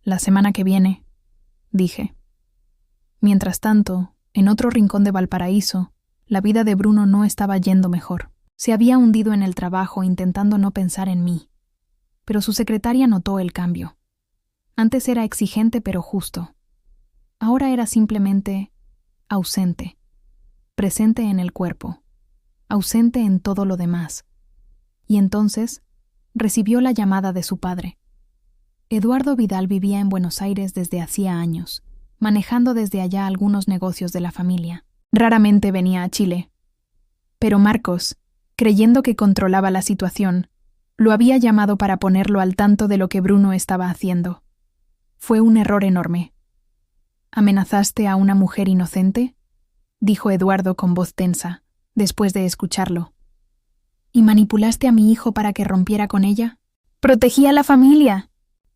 «La semana que viene», dije. Mientras tanto, en otro rincón de Valparaíso, la vida de Bruno no estaba yendo mejor. Se había hundido en el trabajo intentando no pensar en mí. Pero su secretaria notó el cambio. Antes era exigente pero justo. Ahora era simplemente ausente. Presente en el cuerpo. Ausente en todo lo demás. Y entonces recibió la llamada de su padre. Eduardo Vidal vivía en Buenos Aires desde hacía años, manejando desde allá algunos negocios de la familia. Raramente venía a Chile. Pero Marcos, creyendo que controlaba la situación, lo había llamado para ponerlo al tanto de lo que Bruno estaba haciendo. Fue un error enorme. «¿Amenazaste a una mujer inocente?», dijo Eduardo con voz tensa, después de escucharlo. «¿Y manipulaste a mi hijo para que rompiera con ella?». «Protegí a la familia».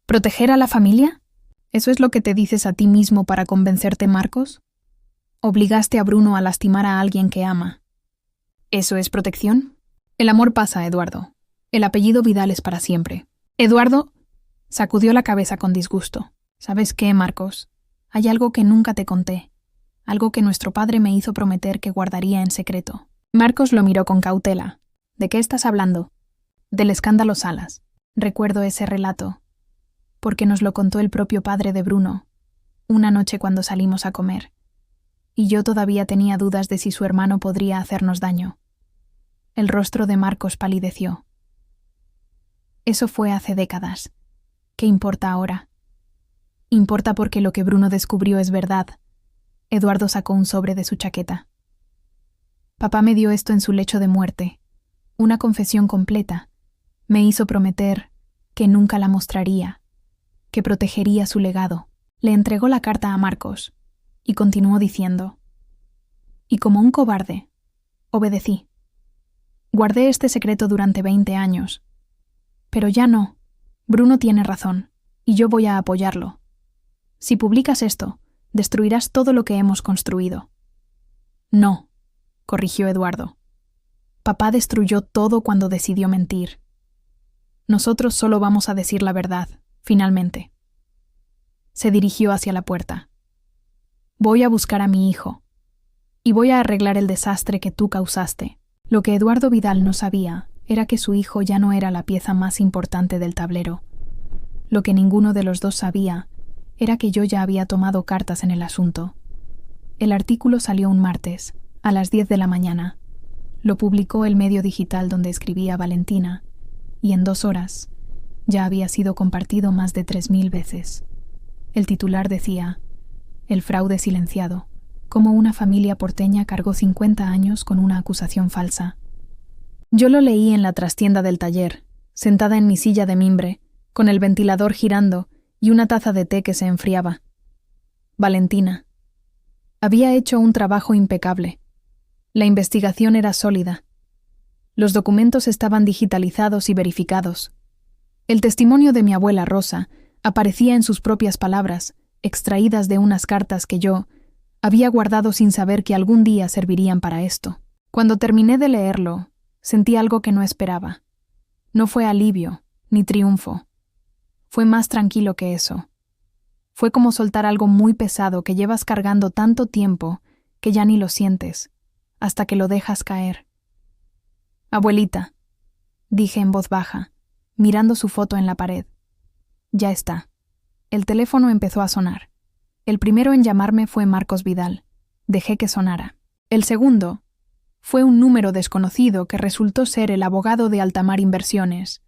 «¿Proteger a la familia? ¿Eso es lo que te dices a ti mismo para convencerte, Marcos? Obligaste a Bruno a lastimar a alguien que ama. ¿Eso es protección? El amor pasa, Eduardo. El apellido Vidal es para siempre». Eduardo sacudió la cabeza con disgusto. «¿Sabes qué, Marcos? Hay algo que nunca te conté. Algo que nuestro padre me hizo prometer que guardaría en secreto». Marcos lo miró con cautela. «¿De qué estás hablando?» «Del escándalo Salas». Recuerdo ese relato, porque nos lo contó el propio padre de Bruno, una noche cuando salimos a comer, y yo todavía tenía dudas de si su hermano podría hacernos daño. El rostro de Marcos palideció. «Eso fue hace décadas. ¿Qué importa ahora?» «Importa porque lo que Bruno descubrió es verdad». Eduardo sacó un sobre de su chaqueta. «Papá me dio esto en su lecho de muerte. Una confesión completa. Me hizo prometer que nunca la mostraría, que protegería su legado». Le entregó la carta a Marcos y continuó diciendo: «Y como un cobarde, obedecí. Guardé este secreto durante 20 años. Pero ya no. Bruno tiene razón, y yo voy a apoyarlo. Si publicas esto, destruirás todo lo que hemos construido». «No», corrigió Eduardo. «Papá destruyó todo cuando decidió mentir. Nosotros solo vamos a decir la verdad, finalmente». Se dirigió hacia la puerta. «Voy a buscar a mi hijo. Y voy a arreglar el desastre que tú causaste». Lo que Eduardo Vidal no sabía era que su hijo ya no era la pieza más importante del tablero. Lo que ninguno de los dos sabía era que yo ya había tomado cartas en el asunto. El artículo salió un martes, a las 10 de la mañana. Lo publicó el medio digital donde escribía Valentina, y en 2 horas ya había sido compartido más de 3000 veces. El titular decía: «El fraude silenciado. Cómo una familia porteña cargó 50 años con una acusación falsa». Yo lo leí en la trastienda del taller, sentada en mi silla de mimbre, con el ventilador girando y una taza de té que se enfriaba. Valentina. Había hecho un trabajo impecable. La investigación era sólida. Los documentos estaban digitalizados y verificados. El testimonio de mi abuela Rosa aparecía en sus propias palabras, extraídas de unas cartas que yo había guardado sin saber que algún día servirían para esto. Cuando terminé de leerlo, sentí algo que no esperaba. No fue alivio, ni triunfo. Fue más tranquilo que eso. Fue como soltar algo muy pesado que llevas cargando tanto tiempo que ya ni lo sientes, hasta que lo dejas caer. «Abuelita», dije en voz baja, mirando su foto en la pared. «Ya está». El teléfono empezó a sonar. El primero en llamarme fue Marcos Vidal. Dejé que sonara. El segundo fue un número desconocido que resultó ser el abogado de Altamar Inversiones,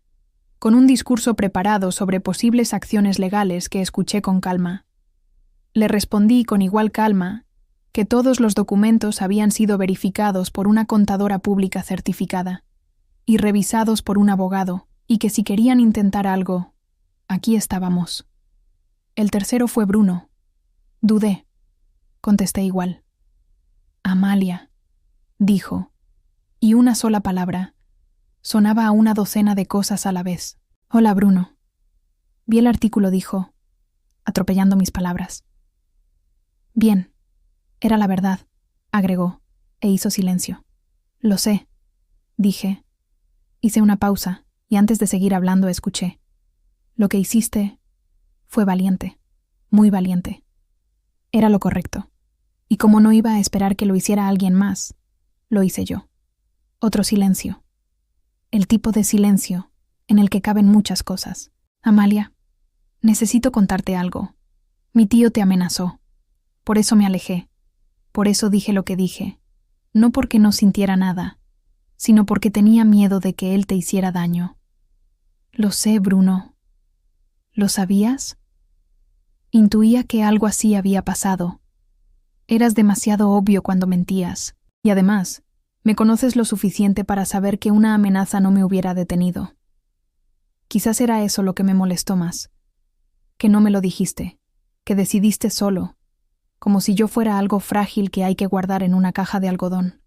con un discurso preparado sobre posibles acciones legales que escuché con calma. Le respondí con igual calma que todos los documentos habían sido verificados por una contadora pública certificada y revisados por un abogado, y que si querían intentar algo, aquí estábamos. El tercero fue Bruno. Dudé. Contesté igual. Amalia, dijo, y una sola palabra. Sonaba a una docena de cosas a la vez. Hola, Bruno. Vi el artículo, dijo, atropellando mis palabras. Bien, era la verdad, agregó, e hizo silencio. Lo sé, dije. Hice una pausa, y antes de seguir hablando escuché. Lo que hiciste fue valiente, muy valiente. Era lo correcto. Y como no iba a esperar que lo hiciera alguien más, lo hice yo. Otro silencio. El tipo de silencio en el que caben muchas cosas. Amalia, necesito contarte algo. Mi tío te amenazó. Por eso me alejé. Por eso dije lo que dije. No porque no sintiera nada, sino porque tenía miedo de que él te hiciera daño. Lo sé, Bruno. ¿Lo sabías? Intuía que algo así había pasado. Eras demasiado obvio cuando mentías, y además, me conoces lo suficiente para saber que una amenaza no me hubiera detenido. Quizás era eso lo que me molestó más, que no me lo dijiste, que decidiste solo, como si yo fuera algo frágil que hay que guardar en una caja de algodón.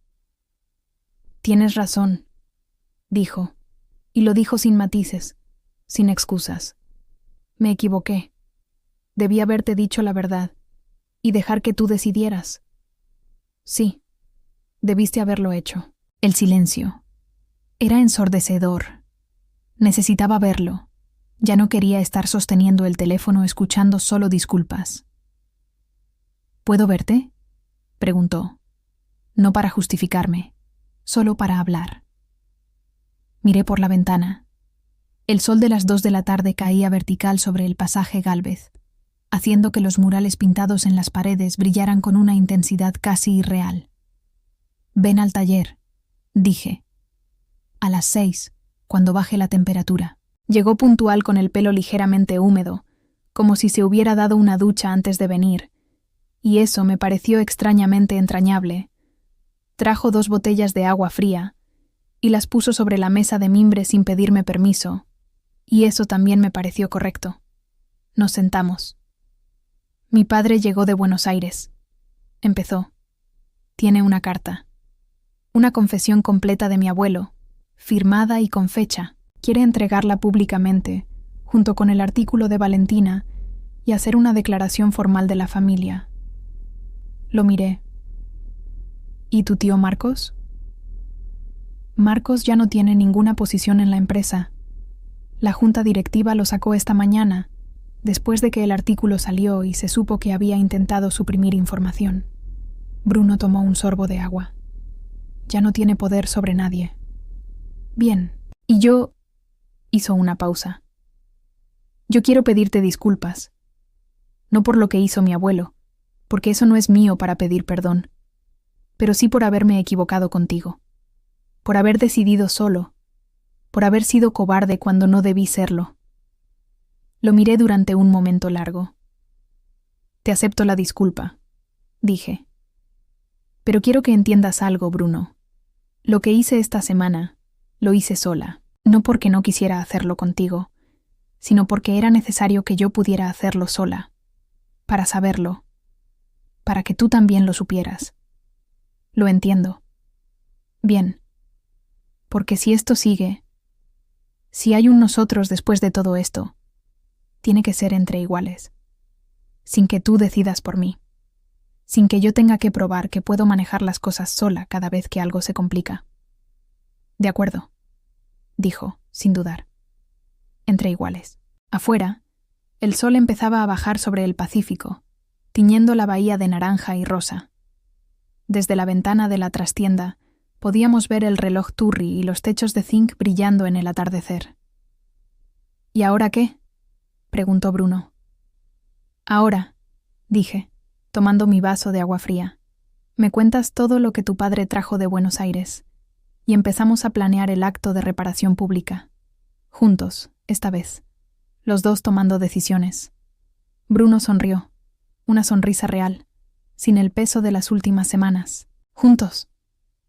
Tienes razón, dijo, y lo dijo sin matices, sin excusas. Me equivoqué. Debí haberte dicho la verdad y dejar que tú decidieras. Sí, debiste haberlo hecho. El silencio. Era ensordecedor. Necesitaba verlo. Ya no quería estar sosteniendo el teléfono escuchando solo disculpas. ¿Puedo verte?, preguntó. No para justificarme, solo para hablar. Miré por la ventana. El sol de las 2 de la tarde caía vertical sobre el pasaje Gálvez, haciendo que los murales pintados en las paredes brillaran con una intensidad casi irreal. Ven al taller, dije. A las 6, cuando baje la temperatura. Llegó puntual con el pelo ligeramente húmedo, como si se hubiera dado una ducha antes de venir, y eso me pareció extrañamente entrañable. Trajo 2 botellas de agua fría y las puso sobre la mesa de mimbre sin pedirme permiso, y eso también me pareció correcto. Nos sentamos. Mi padre llegó de Buenos Aires. Empezó. Tiene una carta. Una confesión completa de mi abuelo, firmada y con fecha. Quiere entregarla públicamente, junto con el artículo de Valentina, y hacer una declaración formal de la familia. Lo miré. ¿Y tu tío Marcos? Marcos ya no tiene ninguna posición en la empresa. La junta directiva lo sacó esta mañana, después de que el artículo salió y se supo que había intentado suprimir información. Bruno tomó un sorbo de agua. Ya no tiene poder sobre nadie. Bien, y yo... Hizo una pausa. Yo quiero pedirte disculpas. No por lo que hizo mi abuelo, porque eso no es mío para pedir perdón, pero sí por haberme equivocado contigo, por haber decidido solo, por haber sido cobarde cuando no debí serlo. Lo miré durante un momento largo. Te acepto la disculpa, dije. Pero quiero que entiendas algo, Bruno. Lo que hice esta semana, lo hice sola. No porque no quisiera hacerlo contigo, sino porque era necesario que yo pudiera hacerlo sola, para saberlo, para que tú también lo supieras. Lo entiendo. Bien, porque si esto sigue, si hay un nosotros después de todo esto, tiene que ser entre iguales, sin que tú decidas por mí, sin que yo tenga que probar que puedo manejar las cosas sola cada vez que algo se complica. De acuerdo, dijo, sin dudar. Entre iguales. Afuera, el sol empezaba a bajar sobre el Pacífico, tiñendo la bahía de naranja y rosa. Desde la ventana de la trastienda podíamos ver el reloj Turri y los techos de zinc brillando en el atardecer. ¿Y ahora qué?, preguntó Bruno. Ahora, dije, tomando mi vaso de agua fría, me cuentas todo lo que tu padre trajo de Buenos Aires, y empezamos a planear el acto de reparación pública. Juntos, esta vez, los dos tomando decisiones. Bruno sonrió, una sonrisa real, sin el peso de las últimas semanas. Juntos,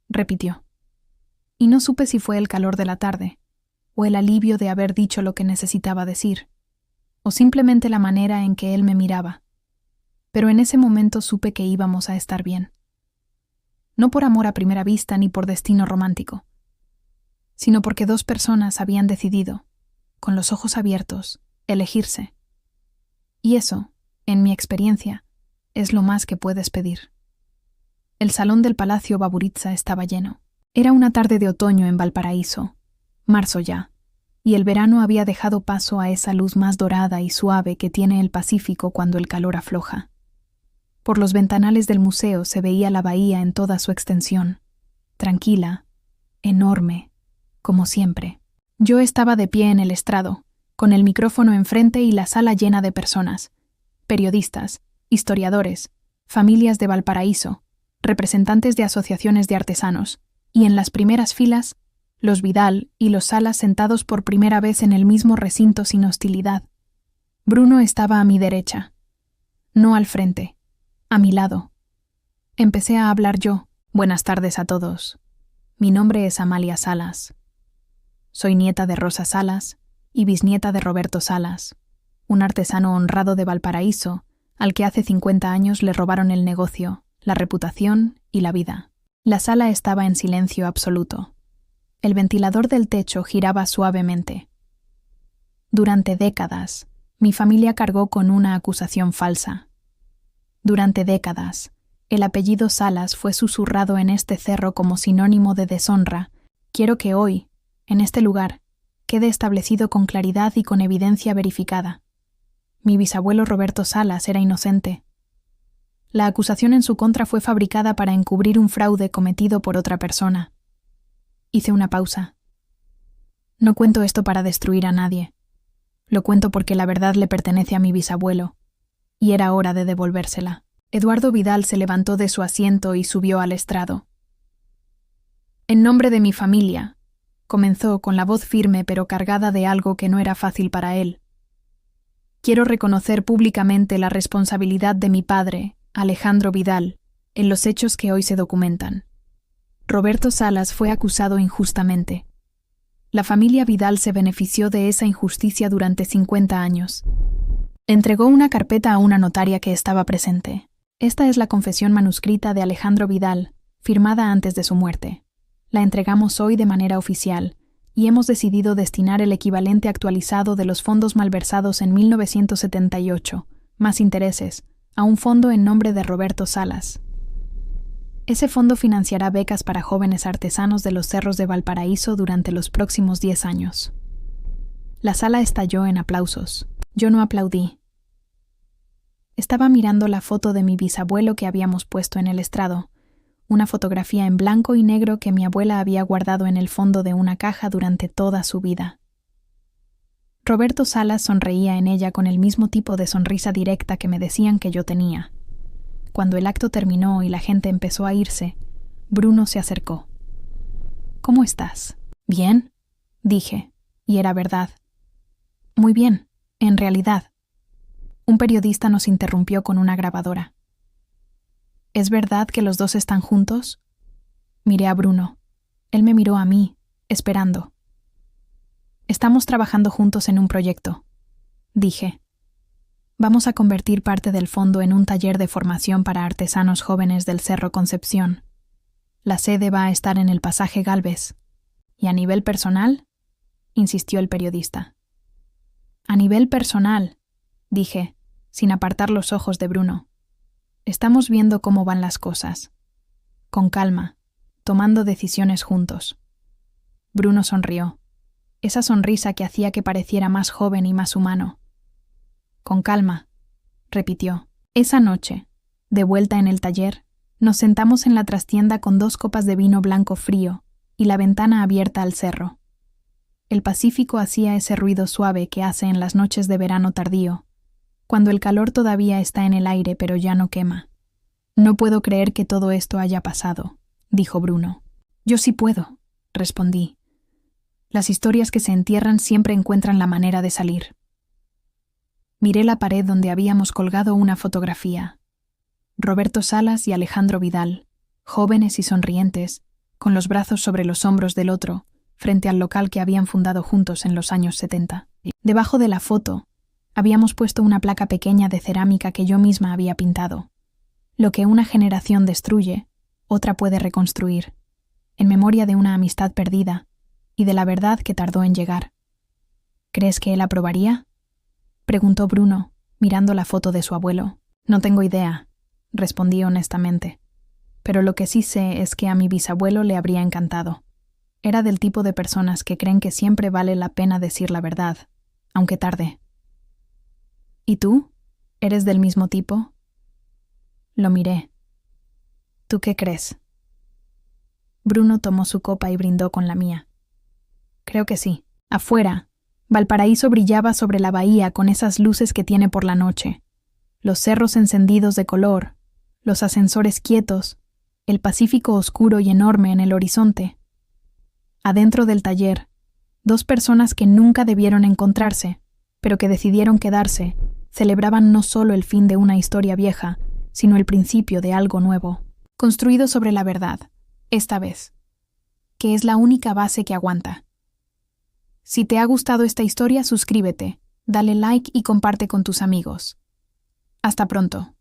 repitió. Y no supe si fue el calor de la tarde, o el alivio de haber dicho lo que necesitaba decir, o simplemente la manera en que él me miraba. Pero en ese momento supe que íbamos a estar bien. No por amor a primera vista ni por destino romántico, sino porque dos personas habían decidido, con los ojos abiertos, elegirse. Y eso, en mi experiencia, es lo más que puedes pedir. El salón del Palacio Baburitsa estaba lleno. Era una tarde de otoño en Valparaíso, marzo ya, y el verano había dejado paso a esa luz más dorada y suave que tiene el Pacífico cuando el calor afloja. Por los ventanales del museo se veía la bahía en toda su extensión, tranquila, enorme, como siempre. Yo estaba de pie en el estrado, con el micrófono enfrente y la sala llena de personas, periodistas, historiadores, familias de Valparaíso, representantes de asociaciones de artesanos, y en las primeras filas, los Vidal y los Salas sentados por primera vez en el mismo recinto sin hostilidad. Bruno estaba a mi derecha, no al frente, a mi lado. Empecé a hablar yo. Buenas tardes a todos. Mi nombre es Amalia Salas. Soy nieta de Rosa Salas y bisnieta de Roberto Salas, un artesano honrado de Valparaíso al que hace 50 años le robaron el negocio, la reputación y la vida. La sala estaba en silencio absoluto. El ventilador del techo giraba suavemente. Durante décadas, mi familia cargó con una acusación falsa. Durante décadas, el apellido Salas fue susurrado en este cerro como sinónimo de deshonra. Quiero que hoy, en este lugar, quede establecido con claridad y con evidencia verificada. Mi bisabuelo Roberto Salas era inocente. La acusación en su contra fue fabricada para encubrir un fraude cometido por otra persona. Hice una pausa. No cuento esto para destruir a nadie. Lo cuento porque la verdad le pertenece a mi bisabuelo, y era hora de devolvérsela. Eduardo Vidal se levantó de su asiento y subió al estrado. En nombre de mi familia, comenzó con la voz firme pero cargada de algo que no era fácil para él. Quiero reconocer públicamente la responsabilidad de mi padre, Alejandro Vidal, en los hechos que hoy se documentan. Roberto Salas fue acusado injustamente. La familia Vidal se benefició de esa injusticia durante 50 años. Entregó una carpeta a una notaria que estaba presente. Esta es la confesión manuscrita de Alejandro Vidal, firmada antes de su muerte. La entregamos hoy de manera oficial, y hemos decidido destinar el equivalente actualizado de los fondos malversados en 1978, más intereses, a un fondo en nombre de Roberto Salas. Ese fondo financiará becas para jóvenes artesanos de los cerros de Valparaíso durante los próximos 10 años. La sala estalló en aplausos. Yo no aplaudí. Estaba mirando la foto de mi bisabuelo que habíamos puesto en el estrado, una fotografía en blanco y negro que mi abuela había guardado en el fondo de una caja durante toda su vida. Roberto Salas sonreía en ella con el mismo tipo de sonrisa directa que me decían que yo tenía. Cuando el acto terminó y la gente empezó a irse, Bruno se acercó. «¿Cómo estás?» «Bien», dije, y era verdad. «Muy bien, en realidad». Un periodista nos interrumpió con una grabadora. «¿Es verdad que los dos están juntos?» Miré a Bruno. Él me miró a mí, esperando. «Estamos trabajando juntos en un proyecto», dije. «Vamos a convertir parte del fondo en un taller de formación para artesanos jóvenes del Cerro Concepción. La sede va a estar en el Pasaje Gálvez. ¿Y a nivel personal?», insistió el periodista. «A nivel personal», dije, sin apartar los ojos de Bruno. «Estamos viendo cómo van las cosas. Con calma, tomando decisiones juntos». Bruno sonrió. Esa sonrisa que hacía que pareciera más joven y más humano. «Con calma», repitió. Esa noche, de vuelta en el taller, nos sentamos en la trastienda con 2 copas de vino blanco frío y la ventana abierta al cerro. El Pacífico hacía ese ruido suave que hace en las noches de verano tardío, cuando el calor todavía está en el aire pero ya no quema. «No puedo creer que todo esto haya pasado», dijo Bruno. «Yo sí puedo», respondí. «Las historias que se entierran siempre encuentran la manera de salir». Miré la pared donde habíamos colgado una fotografía. Roberto Salas y Alejandro Vidal, jóvenes y sonrientes, con los brazos sobre los hombros del otro, frente al local que habían fundado juntos en los años 70. Debajo de la foto, habíamos puesto una placa pequeña de cerámica que yo misma había pintado. Lo que una generación destruye, otra puede reconstruir, en memoria de una amistad perdida y de la verdad que tardó en llegar. ¿Crees que él aprobaría?, preguntó Bruno, mirando la foto de su abuelo. No tengo idea, respondí honestamente. Pero lo que sí sé es que a mi bisabuelo le habría encantado. Era del tipo de personas que creen que siempre vale la pena decir la verdad, aunque tarde. ¿Y tú? ¿Eres del mismo tipo? Lo miré. ¿Tú qué crees? Bruno tomó su copa y brindó con la mía. Creo que sí. Afuera, Valparaíso brillaba sobre la bahía con esas luces que tiene por la noche. Los cerros encendidos de color, los ascensores quietos, el Pacífico oscuro y enorme en el horizonte. Adentro del taller, dos personas que nunca debieron encontrarse, pero que decidieron quedarse, celebraban no solo el fin de una historia vieja, sino el principio de algo nuevo, construido sobre la verdad, esta vez, que es la única base que aguanta. Si te ha gustado esta historia, suscríbete, dale like y comparte con tus amigos. Hasta pronto.